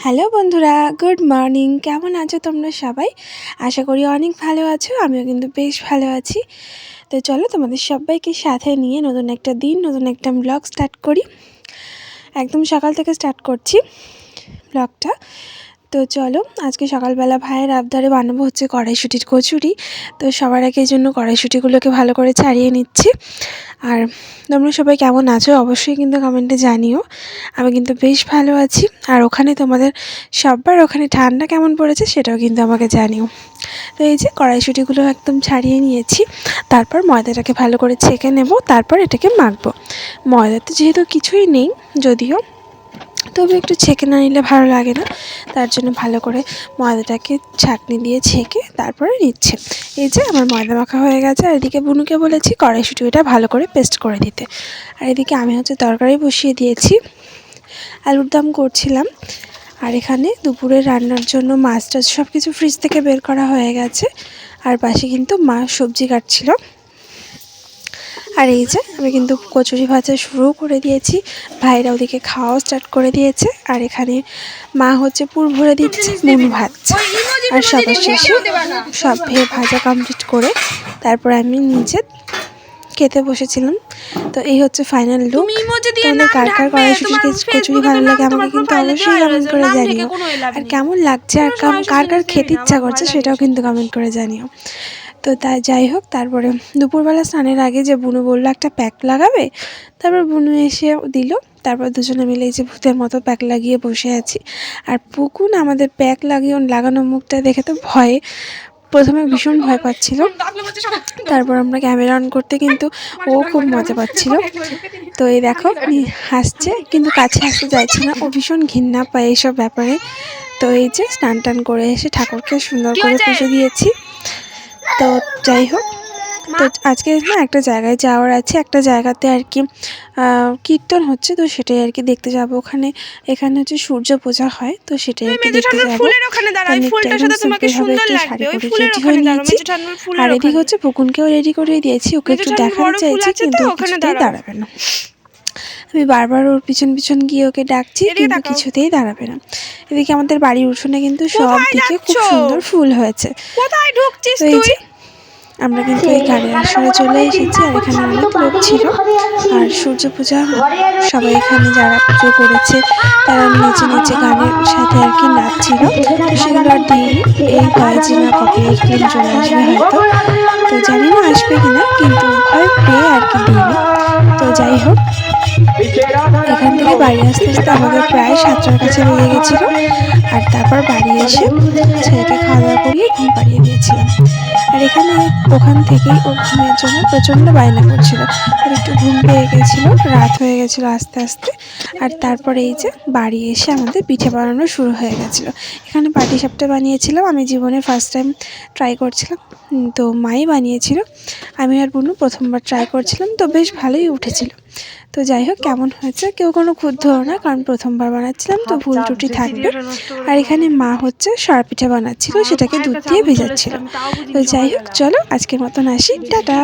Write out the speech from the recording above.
Hello বন্ধুরা, good morning. কেমন আছো তোমরা সবাই? আশা করি অনেক ভালো আছো। আমিও কিন্তু বেশ ভালো আছি। তো চলো তোমাদের সবাইকে সাথে নিয়ে নতুন একটা দিন, নতুন একটা ব্লগ স্টার্ট করি। একদম সকাল থেকে স্টার্ট করছি ব্লগটা। তো চলো, আজকে সকালবেলা ভাইয়ের আবদারে বানাবো হচ্ছে কড়াইশুঁটির কচুরি। তো সবার আগে এই জন্য কড়াইশুঁটিগুলোকে ভালো করে ছাড়িয়ে নিচ্ছি। আর তোমরা সবাই কেমন আছো অবশ্যই কিন্তু কমেন্টে জানিও। আমি কিন্তু বেশ ভালো আছি। আর ওখানে তোমাদের সবার ওখানে ঠান্ডা কেমন পড়েছে সেটাও কিন্তু আমাকে জানিও। তো এই যে কড়াইশুঁটিগুলো একদম ছাড়িয়ে নিয়েছি। তারপর ময়দাটাকে ভালো করে ছেঁকে নেব, তারপর এটাকে মাখবো। ময়দাতে যেহেতু কিছুই নেই যদিও, তবে একটু ছেঁকে না নিলে ভালো লাগে না, তার জন্য ভালো করে ময়দাটাকে ছাঁকনি দিয়ে ছেঁকে তারপরে নিচ্ছে। এই যে আমার ময়দা মাখা হয়ে গেছে। আর এদিকে বুনুকে বলেছি কড়াইশুঁটিটা ভালো করে পেস্ট করে দিতে। আর এদিকে আমি হচ্ছে তরকারি বসিয়ে দিয়েছি, আলুর দম করছিলাম। আর এখানে দুপুরে রান্নার জন্য মাছ টাছ সব কিছু ফ্রিজ থেকে বের করা হয়ে গেছে। আর পাশে কিন্তু মা সবজি কাটছিল। আর এই যে আমি কিন্তু কচুরি ভাজা শুরু করে দিয়েছি, ভাইরা ওদিকে খাওয়াও স্টার্ট করে দিয়েছে। আর এখানে মা হচ্ছে পুর ভরে দিচ্ছে, বুনু ভাজছে। আর সবার শেষে সব ভাজা কমপ্লিট করে তারপর আমি নিজে খেতে বসেছিলাম। তো এই হচ্ছে ফাইনাল লুক। তোমাদের কার কার কড়াইশুঁটির কচুরি ভালো লাগে আমাকে কিন্তু অবশ্যই কমেন্ট করে জানিও। আর কেমন লাগছে আর কার কার খেতে ইচ্ছা করছে সেটাও কিন্তু কমেন্ট করে জানিও। তো তাই যাই হোক, তারপরে দুপুরবেলা স্নানের আগে যে বুনু বললো একটা প্যাক লাগাবে, তারপর বুনু এসে দিল। তারপর দুজনে মিলে এই যে ভূতের মতো প্যাক লাগিয়ে বসে আছি। আর পুকুন আমাদের প্যাক লাগানো মুখটা দেখে তো ভয়ে প্রথমে ভীষণ ভয় পাচ্ছিল। তারপর আমরা ক্যামেরা অন করতে কিন্তু ও খুব মজা পাচ্ছিল। তো এই দেখো হাসছে, কিন্তু কাছে আসতে চাইছে না, ও ভীষণ ঘৃণা পায় এইসব ব্যাপারে। তো এই যে স্নান টান করে এসে ঠাকুরকে সুন্দর করে পুজো দিয়েছি। তো যাই হোক, তো আজকে না একটা জায়গায় যাওয়ার আছে, একটা জায়গাতে আর কি কীর্তন হচ্ছে। তো সেটাই আর কি দেখতে যাব। এখানে হচ্ছে সূর্য পূজা হয়, তো সেটাই আর কি দেখতে যাবো। রেডি হয়ে নিয়েছি। আর এদিকে হচ্ছে পুকুনকেও রেডি করে দিয়েছি, ওকে একটু দেখাতে চাইছি কিন্তু কিছুতেই দাঁড়াবে না। আমি বারবার ওর পিছন পিছন গিয়ে ওকে ডাকছি, কিন্তু কিছুতেই দাঁড়াবে না। এদিকে আমাদের বাড়ির উঠোনে কিন্তু সব দিকে খুব সুন্দর ফুল হয়েছে। তো এই যে আমরা কিন্তু এই গাড়ির আসরে চলে এসেছি। আর এখানে অনেক লোক ছিল। আর সূর্য পূজা সবাই এখানে যারা পুজো করেছে তারা নিচে নিচে গানের সাথে আর কি নাচছিল। তো সেগুলো আর দিইনি, এই ভয় যে না কপিরাইট ক্লেম চলে আসবে হয়তো। তো জানি না আসবে কিনা, কিন্তু ভয় পেয়ে আর কি দিইনি। তো যাই হোক, এখান থেকে বাড়ি আসতে আসতে আমাদের প্রায় 7টার কাছে বেজে গেছিলো। আর তারপর বাড়ি এসে ছেলেকে খাওয়া দাওয়া করিয়ে ঘুম পাড়িয়ে দিয়েছিলাম। আর এখানে ওখান থেকেই ও ঘুমের জন্য প্রচণ্ড বায়না করছিল। আর একটু ঘুম পেয়ে গেছিলো, রাত হয়ে গেছিলো আস্তে আস্তে। আর তারপরে এই যে বাড়ি এসে আমাদের পিঠে বানানো শুরু হয়ে গেছিলো। এখানে পাটিসাপটা বানিয়েছিলাম, আমি জীবনে ফার্স্ট টাইম ট্রাই করছিলাম। তো মাই বানিয়েছিল, আমি আর বুনু প্রথমবার ট্রাই করছিলাম। তো বেশ ভালোই উঠেছিল। তো যাই হোক, কেমন হয়েছে কেউ কোনো ক্ষুব্ধ হও না, কারণ প্রথমবার বানাচ্ছিলাম তো ভুল ত্রুটি থাকবে। আর এখানে মা হচ্ছে সরপিঠা বানাচ্ছিল, সেটাকে দুধ দিয়ে ভেজাচ্ছিল। তো যাই হোক, চলো আজকের মতন আসি, টাটা।